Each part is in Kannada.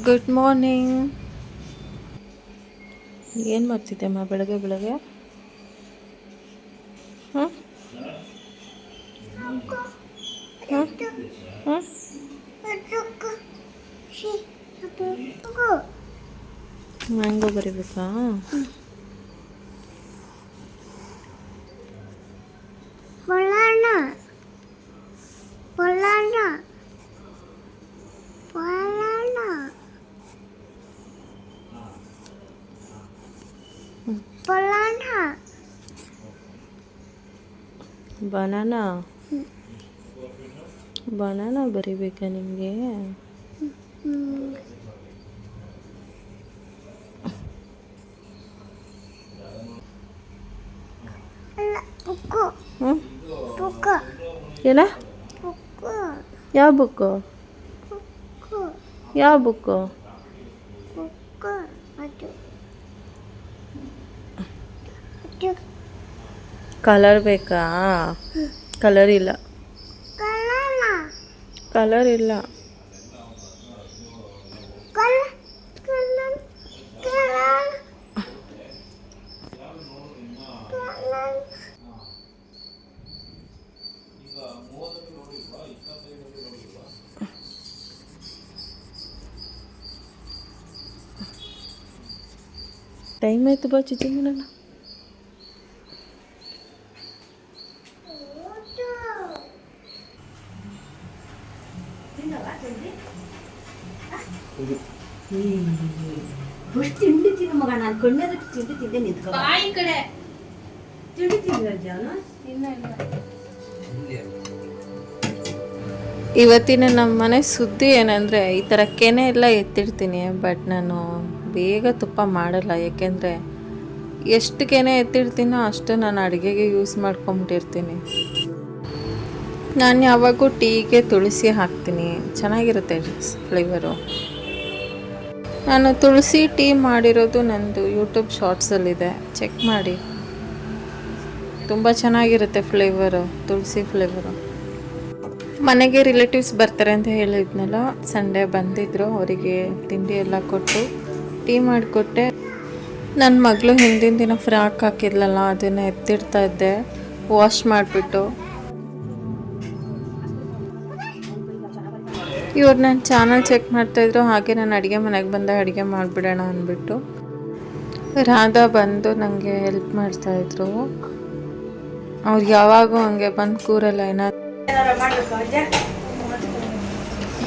Good morning. ಏನು ಮಾಡ್ತಿದ್ದೆಮ್ಮ ಬೆಳಗ್ಗೆ ಬೆಳಗ್ಗೆ? ಹಾಂ ಹಾಂ ಹಾಂ ಮ್ಯಾಂಗೋ ಬರಿಬೇಕಾ? ಬನಾನಾ ಬನಾನಾ ಬರಿಬೇಕಾ ನಿಮಗೆ? ಏನ? ಯಾವ ಬುಕ್ಕು? ಯಾವ ಬುಕ್ಕು? ಕಲರ್ ಬೇಕಾ? ಕಲರ್ ಇಲ್ಲ. ಕಲರ್ ಇಲ್ಲ. ಟೈಮ್ ಆಯ್ತು, ಬಾ ಚಿಚ್ಚಿ ಮಾಡೋಣ. ತಿಂಡಿ ತಿನ್ನು ಮಗ, ನಾನು ಕಣ್ಣೆದಕ್ಕೆ ತಿಂಡಿ ತಿಂದೆ ನಿಂತ್ಕೊ. ಬಾಯಿ ಕಡೆ ತಿಂಡಿ ತಿಂದ ಜಾನು? ಇವತ್ತಿನ ನಮ್ಮ ಮನೆ ಸುದ್ದಿ ಏನಂದರೆ, ಈ ಥರ ಕೆನೆ ಎಲ್ಲ ಎತ್ತಿಡ್ತೀನಿ, ಬಟ್ ನಾನು ಬೇಗ ತುಪ್ಪ ಮಾಡಲ್ಲ. ಏಕೆಂದರೆ ಎಷ್ಟು ಕೆನೆ ಎತ್ತಿಡ್ತೀನೋ ಅಷ್ಟು ನಾನು ಅಡುಗೆಗೆ ಯೂಸ್ ಮಾಡ್ಕೊಂಬಿಟ್ಟಿರ್ತೀನಿ. ನಾನು ಯಾವಾಗೂ ಟೀಗೆ ತುಳಸಿ ಹಾಕ್ತೀನಿ, ಚೆನ್ನಾಗಿರುತ್ತೆ ಫ್ಲೇವರು. ನಾನು ತುಳಸಿ ಟೀ ಮಾಡಿರೋದು ನಂದು ಯೂಟ್ಯೂಬ್ ಶಾರ್ಟ್ಸಲ್ಲಿದೆ, ಚೆಕ್ ಮಾಡಿ. ತುಂಬ ಚೆನ್ನಾಗಿರುತ್ತೆ ಫ್ಲೇವರು, ತುಳಸಿ ಫ್ಲೇವರು. ಮನೆಗೆ ರಿಲೇಟಿವ್ಸ್ ಬರ್ತಾರೆ ಅಂತ ಹೇಳಿದ್ನಲ್ಲ, ಸಂಡೇ ಬಂದಿದ್ದರು. ಅವರಿಗೆ ತಿಂಡಿ ಎಲ್ಲ ಕೊಟ್ಟು ಟೀ ಮಾಡಿಕೊಟ್ಟೆ. ನನ್ನ ಮಗಳು ಹಿಂದಿನ ದಿನ ಫ್ರಾಕ್ ಹಾಕಿದ್ಲಲ್ಲ, ಅದನ್ನು ಎತ್ತಿಡ್ತಾ ಇದ್ದೆ ವಾಶ್ ಮಾಡಿಬಿಟ್ಟು. ಇವ್ರು ನನ್ನ ಚಾನಲ್ ಚೆಕ್ ಮಾಡ್ತಾಯಿದ್ರು, ಹಾಗೆ ನಾನು ಅಡುಗೆ ಮನೆಗೆ ಬಂದೆ, ಅಡುಗೆ ಮಾಡಿಬಿಡೋಣ ಅಂದ್ಬಿಟ್ಟು. ರಾಧಾ ಬಂದು ನನಗೆ ಹೆಲ್ಪ್ ಮಾಡ್ತಾಯಿದ್ರು. ಅವ್ರು ಯಾವಾಗೂ ಹಂಗೆ ಬಂದು ಕೂರಲ್ಲ, ಏನಾದ್ರು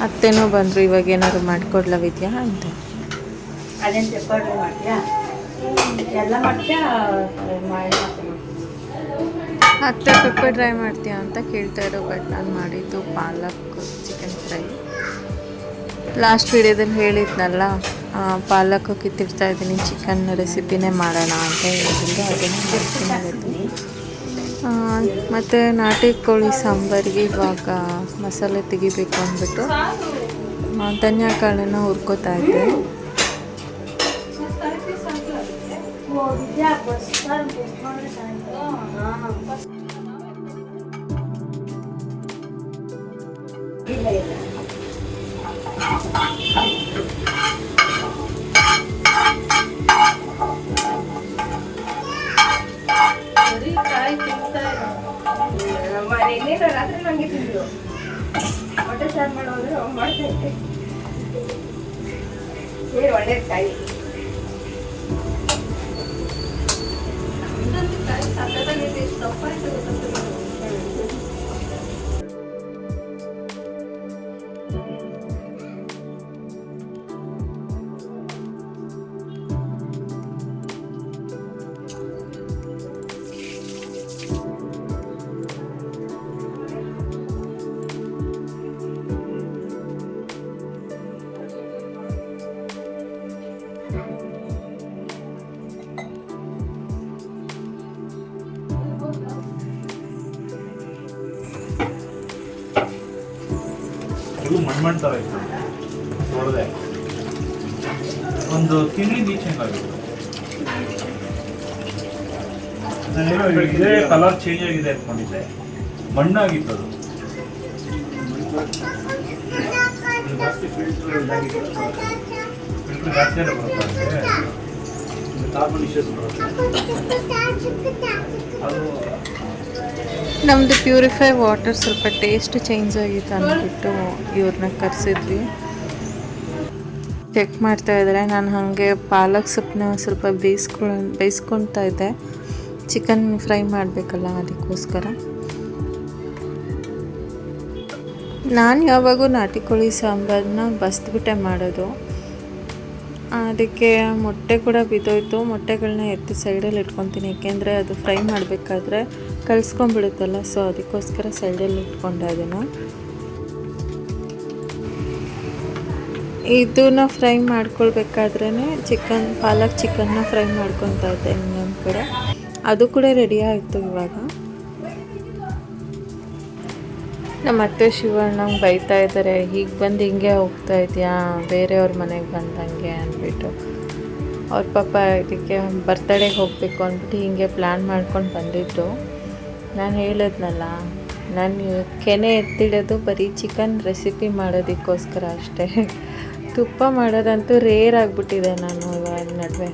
ಅತ್ತೆನೂ ಬಂದರು, ಇವಾಗ ಏನಾದ್ರು ಮಾಡಿಕೊಡ್ಲ ವಿದ್ಯಾ ಅಂತ. ಅದೇನು ಪೌಡ್ರ್ ಮಾಡ್ತೀಯಾ? ಎಲ್ಲ ಮಾಡ್ತೀಯಾ? ಅತ್ತೆ ಪೆಪ್ಪರ್ ಡ್ರೈ ಮಾಡ್ತೀಯಾ ಅಂತ ಕೇಳ್ತಾಯಿದ್ರು, ಬಟ್ ನಾನು ಮಾಡಿದ್ದು ಪಾಲಕ್ ಚಿಕನ್ ಫ್ರೈ. ಲಾಸ್ಟ್ ವಿಡಿಯೋದಲ್ಲಿ ಹೇಳಿದ್ನಲ್ಲ, ಪಾಲಕ್ ಕಿತ್ತಿಡ್ತಾ ಇದ್ದೀನಿ, ಚಿಕನ್ ರೆಸಿಪಿನೇ ಮಾಡೋಣ ಅಂತ ಹೇಳಿದ್ರು, ಅದನ್ನು ಮಾಡ್ತೀನಿ. ಮತ್ತು ನಾಟಿ ಕೋಳಿ ಸಾಂಬಾರಿಗೆ ಇವಾಗ ಮಸಾಲೆ ತೆಗಿಬೇಕು ಅಂದ್ಬಿಟ್ಟು ಧನಿಯಾ ಕಾಳನ್ನು ಹುರ್ಕೋತಾ ಇದ್ದೆ. ರಾತ್ರಿ ನಂಗೆ ತಿಂದ್ರು ಹೊಟ್ಟೆ ಸಾರು ಮಾಡೋದ್ರೆ ಮಾಡ್ತಾ ಇದ್ದೆ. ಏನು ಒಳ್ಳೆ ಕಾಯಿ ಸಕ್ಕತ್ತಾಗೈತೆ, ಎಷ್ಟು ದಪ್ಪ ಆಯ್ತು ಗೊತ್ತಾಗ್ತದೆ. ಮಣ್ಣು ಥರ ಇತ್ತು, ನೋಡಿದೆ ಒಂದು ತಿಂಡಿ ಬೀಚಂಗ್ ಆಗಿತ್ತು. ಇದೇ ಕಲರ್ ಚೇಂಜ್ ಆಗಿದೆ ಅಂದ್ಕೊಂಡಿದ್ದೆ, ಮಣ್ಣಾಗಿತ್ತು ಅದು. ಜಾಸ್ತಿ ಫಿಲ್ಟರ್ ಇದಾಗಿ ಫಿಲ್ಟರ್ ಜಾಸ್ತಿನೇ ಬರುತ್ತೆ ಕಾರ್ಬನ್ ಇಶ್ಯೂಸ್ ಬರುತ್ತೆ ಅದು ನಮ್ಮದು ಪ್ಯೂರಿಫೈ ವಾಟರ್ ಸ್ವಲ್ಪ ಟೇಸ್ಟ್ ಚೇಂಜ್ ಆಗಿತ್ತು ಅಂದ್ಬಿಟ್ಟು ಇವ್ರನ್ನ ಕರೆಸಿದ್ವಿ. ಚೆಕ್ ಮಾಡ್ತಾ ಇದ್ದಾರೆ. ನಾನು ಹಾಗೆ ಪಾಲಕ್ ಸೊಪ್ಪನ್ನ ಸ್ವಲ್ಪ ಬೇಯಿಸ್ಕೊಳ್ತಾ ಇದ್ದೆ. ಚಿಕನ್ ಫ್ರೈ ಮಾಡಬೇಕಲ್ಲ, ಅದಕ್ಕೋಸ್ಕರ. ನಾನು ಯಾವಾಗೂ ನಾಟಿ ಕೋಳಿ ಸಾಂಬಾರನ್ನ ಬಸ್ದುಬಿಟ್ಟೆ ಮಾಡೋದು. ಅದಕ್ಕೆ ಮೊಟ್ಟೆ ಕೂಡ ಬಿದ್ದೋಯ್ತು. ಮೊಟ್ಟೆಗಳನ್ನ ಎತ್ತಿ ಸೈಡಲ್ಲಿ ಇಟ್ಕೊತೀನಿ, ಏಕೆಂದರೆ ಅದು ಫ್ರೈ ಮಾಡಬೇಕಾದ್ರೆ ಕಲಿಸ್ಕೊಂಡ್ಬಿಡುತ್ತಲ್ಲ, ಸೊ ಅದಕ್ಕೋಸ್ಕರ ಸೈಡಲ್ಲಿ ಇಟ್ಕೊಂಡೆ ಅದನ್ನು. ಇದನ್ನ ಫ್ರೈ ಮಾಡ್ಕೊಳ್ಬೇಕಾದ್ರೇ ಪಾಲಕ್ ಚಿಕನ್ನ ಫ್ರೈ ಮಾಡ್ಕೊತಾ ಇದ್ದೆ ಇನ್ನೊಂದು ಕಡೆ. ಅದು ಕೂಡ ರೆಡಿ ಆಯಿತು. ಇವಾಗ ನಮ್ಮ ಅತ್ತೆ ಶಿವಣ್ಣಂಗೆ ಬೈತಾ ಇದ್ದಾರೆ, ಹೀಗೆ ಬಂದು ಹಿಂಗೆ ಹೋಗ್ತಾ ಇದೆಯಾ ಬೇರೆಯವ್ರ ಮನೆಗೆ ಬಂದಂಗೆ ಅಂದ್ಬಿಟ್ಟು. ಅವ್ರ ಪಾಪ ಇದಕ್ಕೆ ಬರ್ತಡೇಗೆ ಹೋಗಬೇಕು ಅಂದ್ಬಿಟ್ಟು ಹೀಗೆ ಪ್ಲ್ಯಾನ್ ಮಾಡ್ಕೊಂಡು ಬಂದಿದ್ದು. ನಾನು ಹೇಳಿದ್ನಲ್ಲ, ನಾನು ಕೆನೆ ಎತ್ತಿಡೋದು ಬರೀ ಚಿಕನ್ ರೆಸಿಪಿ ಮಾಡೋದಕ್ಕೋಸ್ಕರ ಅಷ್ಟೇ. ತುಪ್ಪ ಮಾಡೋದಂತೂ ರೇರ್ ಆಗಿಬಿಟ್ಟಿದೆ ನಾನು ಇವಾಗ ನಡುವೆ.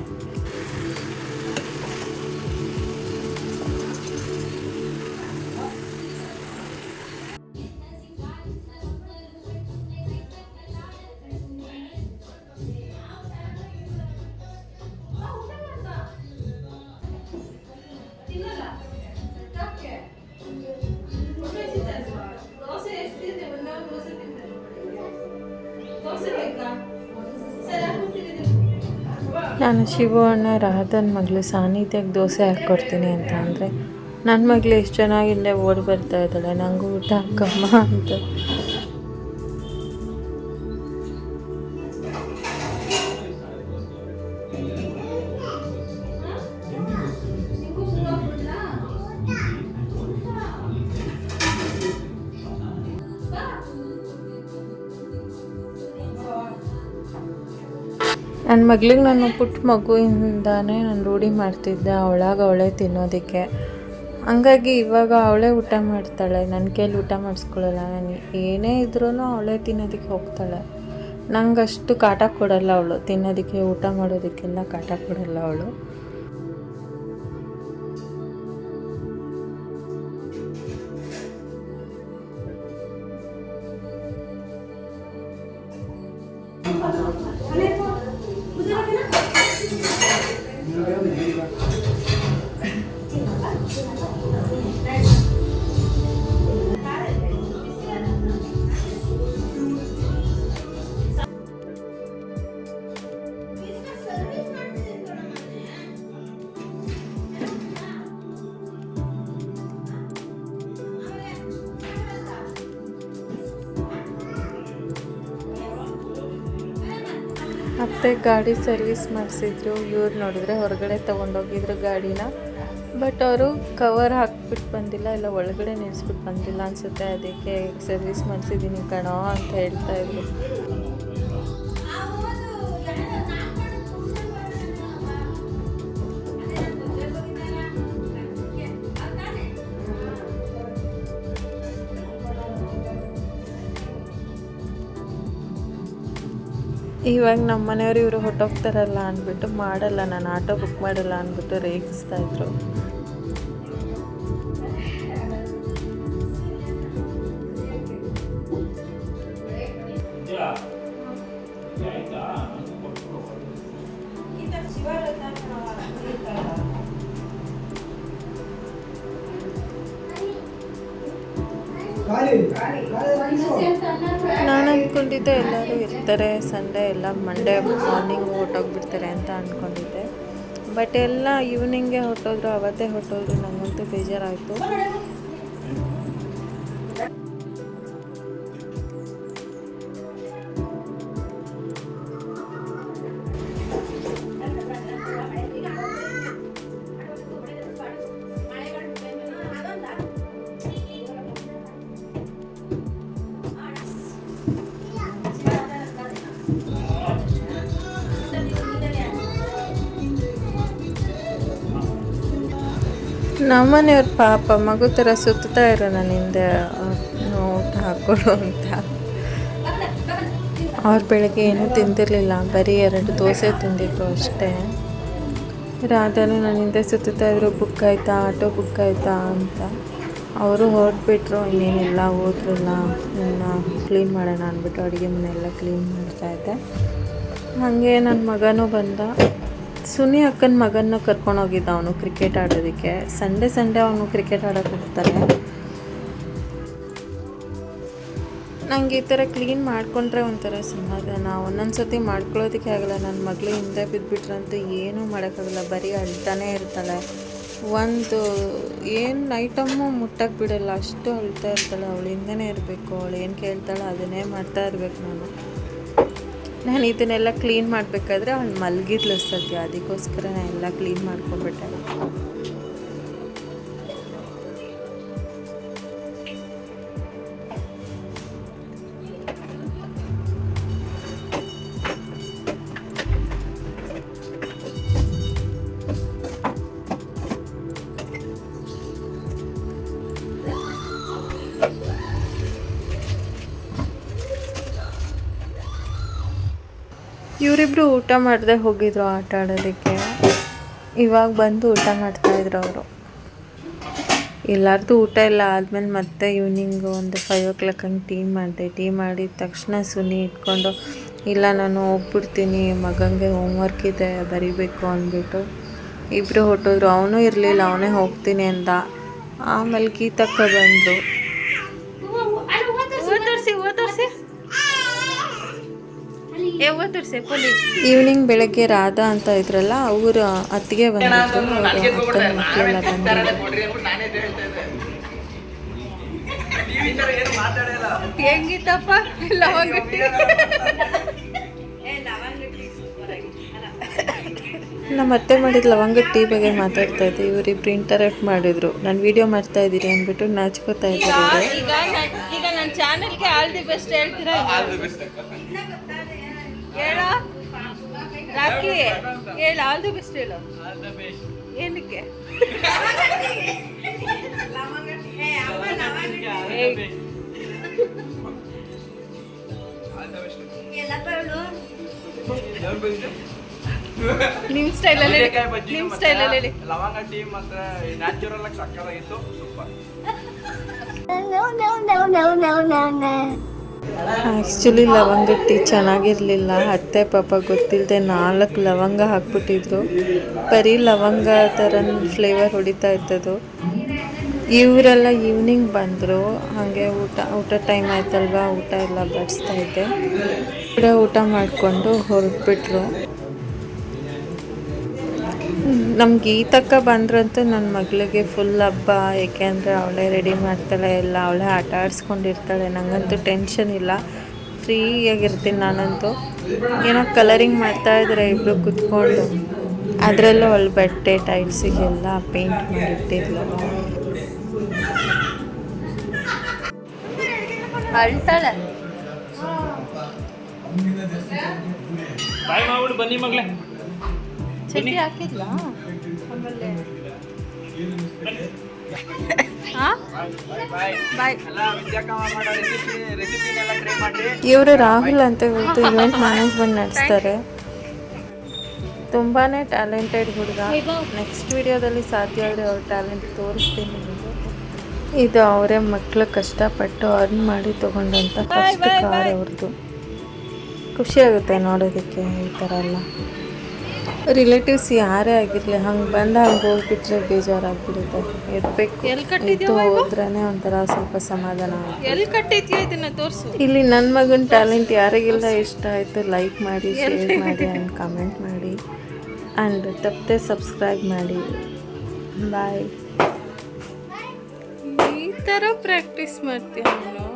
ನಾನು ಶಿವು ಅಣ್ಣ ರಾಧನ್ ಮಗಳು ಸಾನಿಧ್ಯಾಗ ದೋಸೆ ಹಾಕ್ಕೊಡ್ತೀನಿ ಅಂತ ಅಂದರೆ, ನನ್ನ ಮಗಳು ಎಷ್ಟು ಚೆನ್ನಾಗಿಲ್ಲೇ ಓಡಿ ಬರ್ತಾ ಇದ್ದಾಳೆ, ನನಗೂ ಊಟ ಹಾಕಮ್ಮ ಅಂತ. ನನ್ನ ಮಗಳಿಗೆ ನಾನು ಪುಟ್ಟ ಮಗುವಿಂದಾನೇ ನಾನು ರೂಢಿ ಮಾಡ್ತಿದ್ದೆ ಅವಳೇ ತಿನ್ನೋದಕ್ಕೆ. ಹಂಗಾಗಿ ಇವಾಗ ಅವಳೇ ಊಟ ಮಾಡ್ತಾಳೆ, ನನ್ನ ಕೈಲಿ ಊಟ ಮಾಡಿಸ್ಕೊಳ್ಳಲ್ಲ. ನಾನು ಏನೇ ಇದ್ರೂ ಅವಳೇ ತಿನ್ನೋದಕ್ಕೆ ಹೋಗ್ತಾಳೆ. ನಂಗೆ ಅಷ್ಟು ಕಾಟ ಕೊಡಲ್ಲ ಅವಳು, ತಿನ್ನೋದಕ್ಕೆ ಊಟ ಮಾಡೋದಕ್ಕೆಲ್ಲ ಕಾಟ ಕೊಡಲ್ಲ ಅವಳು. ಅತ್ತೆ ಗಾಡಿ ಸರ್ವಿಸ್ ಮಾಡಿಸಿದ್ರು. ಇವ್ರು ನೋಡಿದ್ರೆ ಹೊರಗಡೆ ತೊಗೊಂಡೋಗಿದ್ರು ಗಾಡಿನ. ಬಟ್ ಅವರು ಕವರ್ ಹಾಕ್ಬಿಟ್ಟು ಬಂದಿಲ್ಲ, ಇಲ್ಲ ಒಳಗಡೆ ನಿಲ್ಲಿಸ್ಬಿಟ್ಟು ಬಂದಿಲ್ಲ ಅನಿಸುತ್ತೆ. ಅದಕ್ಕೆ ಸರ್ವಿಸ್ ಮಾಡಿಸಿದ್ದೀನಿ ಕಣೋ ಅಂತ ಹೇಳ್ತಾಯಿದ್ರು. ಇವಾಗ ನಮ್ಮ ಮನೆಯವರು ಇವರು ಹೊಟ್ಟೋಗ್ತಾರಲ್ಲ ಅಂದ್ಬಿಟ್ಟು ಮಾಡಲ್ಲ, ನಾನು ಆಟೋ ಬುಕ್ ಮಾಡಲ್ಲ ಅಂದ್ಬಿಟ್ಟು ರೇಗಿಸ್ತಾಯಿದ್ರು. ನಾನು ಅಂದ್ಕೊಂಡಿದ್ದೆ ಎಲ್ಲರೂ ಇರ್ತಾರೆ, ಸಂಡೇ ಎಲ್ಲ ಮಂಡೇ ಮಾರ್ನಿಂಗ್ ಹೊರಟೋಗ್ಬಿಡ್ತಾರೆ ಅಂತ ಅಂದ್ಕೊಂಡಿದ್ದೆ. ಬಟ್ ಎಲ್ಲ ಈವ್ನಿಂಗೇ ಹೊರಟೋದ್ರು, ಅವತ್ತೇ ಹೊರಟೋದ್ರು. ನನಗಂತೂ ಬೇಜಾರಾಯಿತು. ನಮ್ಮನೆಯವ್ರ ಪಾಪ ಮಗು ಥರ ಸುತ್ತಾ ಇರೋ ನನ್ನ ಹಿಂದೆ ಊಟ ಹಾಕ್ಕೊಡು ಅಂತ. ಅವ್ರು ಬೆಳಗ್ಗೆ ಏನೂ ತಿಂದಿರಲಿಲ್ಲ, ಬರೀ 2 ದೋಸೆ ತಿಂದಿದ್ರು ಅಷ್ಟೇ. ರಾಧಾನು ನನ್ನಿಂದ ಸುತ್ತಾ ಇದ್ರು, ಬುಕ್ ಆಯಿತಾ, ಆಟೋ ಬುಕ್ ಆಯಿತಾ ಅಂತ. ಅವರು ಹೊರಟ್ಬಿಟ್ರು, ಇನ್ನೇನಿಲ್ಲ ಹೋದ್ರಲ್ಲ, ಇನ್ನು ಕ್ಲೀನ್ ಮಾಡೋಣ ಅಂದ್ಬಿಟ್ಟು ಅಡುಗೆ ಮನೆಯೆಲ್ಲ ಕ್ಲೀನ್ ಮಾಡ್ತಾಯಿದ್ದೆ. ಹಾಗೆ ನನ್ನ ಮಗನೂ ಬಂದ. ಸುನಿ ಅಕ್ಕನ ಮಗನ ಕರ್ಕೊಂಡೋಗಿದ್ದ ಅವನು ಕ್ರಿಕೆಟ್ ಆಡೋದಕ್ಕೆ. ಸಂಡೇ ಅವನು ಕ್ರಿಕೆಟ್ ಆಡೋಕ್ಕೆ ಹೋಗ್ತಾನೆ. ನಂಗೆ ಈ ಥರ ಕ್ಲೀನ್ ಮಾಡಿಕೊಂಡ್ರೆ ಒಂಥರ ಸಮಾಧಾನ. ಒಂದೊಂದು ಸತಿ ಮಾಡ್ಕೊಳ್ಳೋದಕ್ಕೆ ಆಗಲ್ಲ. ನನ್ನ ಮಗಳು ಹಿಂದೆ ಬಿದ್ದುಬಿಟ್ರಂತೂ ಏನೂ ಮಾಡೋಕ್ಕಾಗಲ್ಲ, ಬರೀ ಅಳ್ತಾನೇ ಇರ್ತಾಳೆ. ಒಂದು ಏನು ಐಟಮ್ಮು ಮುಟ್ಟಕ್ಕೆ ಬಿಡಲ್ಲ, ಅಷ್ಟು ಅಳ್ತಾ ಇರ್ತಾಳೆ. ಅವಳು ಹಿಂದೆನೇ ಇರಬೇಕು, ಅವಳು ಏನು ಕೇಳ್ತಾಳೆ ಅದನ್ನೇ ಮಾಡ್ತಾ ಇರಬೇಕು. ನಾನು ಇದನ್ನೆಲ್ಲ ಕ್ಲೀನ್ ಮಾಡಬೇಕಾದ್ರೆ ಅವಳು ಮಲಗಿದ್ಲು ಸದ್ಯ, ಅದಕ್ಕೋಸ್ಕರ ನಾನು ಎಲ್ಲ ಕ್ಲೀನ್ ಮಾಡ್ಕೊಂಡ್ಬಿಟ್ಟೆ. ಇವರಿಬ್ಬರು ಊಟ ಮಾಡದೆ ಹೋಗಿದ್ರು ಆಟ ಆಡೋದಕ್ಕೆ. ಇವಾಗ ಬಂದು ಊಟ ಮಾಡ್ತಾಯಿದ್ರು ಅವರು. ಎಲ್ಲರದ್ದು ಊಟ ಎಲ್ಲ ಆದಮೇಲೆ ಮತ್ತೆ ಈವ್ನಿಂಗು ಒಂದು 5 o'clock ಹಂಗೆ ಟೀ ಮಾಡಿದೆ. ಟೀ ಮಾಡಿದ ತಕ್ಷಣ ಸುನಿ ಇಟ್ಕೊಂಡು, ಇಲ್ಲ ನಾನು ಹೋಗ್ಬಿಡ್ತೀನಿ, ಮಗನಿಗೆ ಹೋಮ್ವರ್ಕ್ ಇದೆ ಬರೀಬೇಕು ಅಂದ್ಬಿಟ್ಟು ಇಬ್ಬರು ಹೊಟ್ಟೋದ್ರು. ಅವನೂ ಇರಲಿಲ್ಲ, ಅವನೇ ಹೋಗ್ತೀನಿ ಅಂದ. ಆಮೇಲೆ ಗೀತಕ್ಕ ಬಂದರು. ಈವ್ನಿಂಗ್ ಬೆಳಗ್ಗೆ ರಾಧಾ ಅಂತ ಇದ್ರಲ್ಲ, ಅವರು ಅತ್ತಿಗೆ ಬಂದಿದ್ರು. ಅಕ್ಕನ ಮಕ್ಕಳೆಲ್ಲ ಹೆಂಗಿತ್ತಪ್ಪ ನಮ್ಮ ಅತ್ತೆ ಮಾಡಿದ ಲವಂಗ ಟೀ ಬಗ್ಗೆ ಮಾತಾಡ್ತಾ ಇದ್ದೆ. ಇವರಿಬ್ರು ಇಂಟರಾಕ್ಟ್ ಮಾಡಿದ್ರು. ನಾನು ವಿಡಿಯೋ ಮಾಡ್ತಾ ಇದ್ದೀನಿ ಅಂದ್ಬಿಟ್ಟು ನಾಚ್ಕೋತಾ ಇದ್ದಾರೆ. ಈಗ ನನ್ನ ಚಾನೆಲ್ಗೆ ಆಲ್ ದಿ ಬೆಸ್ಟ್ ಹೇಳ್ತೀರಾ? ಹೇಳ ರಾಕಿ, ಹೇಳು ಆಲ್ ದಿ ಬೆಸ್ಟ್ ಹೇಳು. ಏನಕ್ಕೆ? ನಿಮ್ಮ ಸ್ಟೈಲಲ್ಲಿ ಹೇಳಿ. ಲವಂಗ ಟೀ ಮಾತ್ರ ನ್ಯಾಚುರಲ್ ಆಗಿ ಸಕ್ಕತ್ತಾಗಿತ್ತು, ಸೂಪರ್. ಆ್ಯಕ್ಚುಲಿ ಲವಂಗ ಟೀ ಚೆನ್ನಾಗಿರಲಿಲ್ಲ. ಅತ್ತೆ ಪಾಪ ಗೊತ್ತಿಲ್ಲದೆ 4 ಲವಂಗ ಹಾಕ್ಬಿಟ್ಟಿದ್ರು. ಬರೀ ಲವಂಗ ಥರ ಫ್ಲೇವರ್ ಹೊಡಿತಾ ಇತ್ತದು. ಇವರೆಲ್ಲ ಈವ್ನಿಂಗ್ ಬಂದರು. ಹಾಗೆ ಊಟ ಟೈಮ್ ಆಯ್ತಲ್ವ, ಊಟ ಎಲ್ಲ ಬಡಿಸ್ತಾ ಇದ್ದೆ. ಊಟ ಮಾಡಿಕೊಂಡು ಹೊರಟ್ಬಿಟ್ರು. ನಮ್ಗೆ ಗೀತಕ್ಕ ಬಂದ್ರಂತೂ ನನ್ನ ಮಗಳಿಗೆ ಫುಲ್ ಹಬ್ಬ. ಏಕೆಂದರೆ ಅವಳೇ ರೆಡಿ ಮಾಡ್ತಾಳೆ, ಎಲ್ಲ ಅವಳೇ ಆಟ ಆಡಿಸ್ಕೊಂಡಿರ್ತಾಳೆ. ನನಗಂತೂ ಟೆನ್ಷನ್ ಇಲ್ಲ, ಫ್ರೀಯಾಗಿರ್ತೀನಿ ನಾನಂತೂ. ಏನೋ ಕಲರಿಂಗ್ ಮಾಡ್ತಾಯಿದ್ರೆ ಇಬ್ಬರು ಕುತ್ಕೊಂಡು. ಅದರಲ್ಲೂ ಅವಳು ಬಟ್ಟೆ ಟೈಲ್ಸಿಗೆಲ್ಲ ಪೇಂಟ್ ಮಾಡಿಟ್ಟಿದ್ಲು. ಅಳ್ತಾಳೆ. ಬನ್ನಿ ಮಗಳೇ, ಚಟ್ನಿ ಹಾಕಿದ್ಲಾ? ಆಮೇಲೆ ಇವರು ರಾಹುಲ್ ಅಂತ ಇವತ್ತು ಇವೆಂಟ್ ಮ್ಯಾನೇಜ್ಮೆಂಟ್ ನಡೆಸ್ತಾರೆ. ತುಂಬಾ ಟ್ಯಾಲೆಂಟೆಡ್ ಹುಡುಗ. ನೆಕ್ಸ್ಟ್ ವಿಡಿಯೋದಲ್ಲಿ ಸಾಧ್ಯ ಆದರೆ ಅವ್ರ ಟ್ಯಾಲೆಂಟ್ ತೋರಿಸ್ತೀನಿ. ಇದು ಅವರೇ ಮಕ್ಕಳು ಕಷ್ಟಪಟ್ಟು ಅರ್ನ್ ಮಾಡಿ ತೊಗೊಂಡಂಥ ಫಸ್ಟ್ ಕಾರ್ ಅವ್ರದ್ದು. ಖುಷಿಯಾಗುತ್ತೆ ನೋಡೋದಕ್ಕೆ ಈ ಥರ ಎಲ್ಲ. ರಿಲೇಟಿವ್ಸ್ ಯಾರೇ ಆಗಿರಲಿ ಹಂಗೆ ಹಂಗೆ ಹೋಗ್ಬಿಟ್ರೆ ಬೇಜಾರಾಗ್ಬಿಡುತ್ತೆ. ಇರಬೇಕು ಹೋದ್ರೇ ಒಂಥರ ಸ್ವಲ್ಪ ಸಮಾಧಾನ. ಎಲ್ಲಿ ಕಟ್ಟಿದ್ಯಾ ಇದನ್ನ ತೋರಿಸು. ಇಲ್ಲಿ ನನ್ನ ಮಗನ ಟ್ಯಾಲೆಂಟ್ ಯಾರಿಗೆಲ್ಲ ಇಷ್ಟ ಆಯಿತು ಲೈಕ್ ಮಾಡಿ, ಶೇರ್ ಮಾಡಿ ಆ್ಯಂಡ್ ಕಮೆಂಟ್ ಮಾಡಿ ಆ್ಯಂಡ್ ತಪ್ಪದೆ ಸಬ್ಸ್ಕ್ರೈಬ್ ಮಾಡಿ. ಬಾಯ್. ಈ ಥರ ಪ್ರಾಕ್ಟೀಸ್ ಮಾಡ್ತೀನಿ ನಾನು.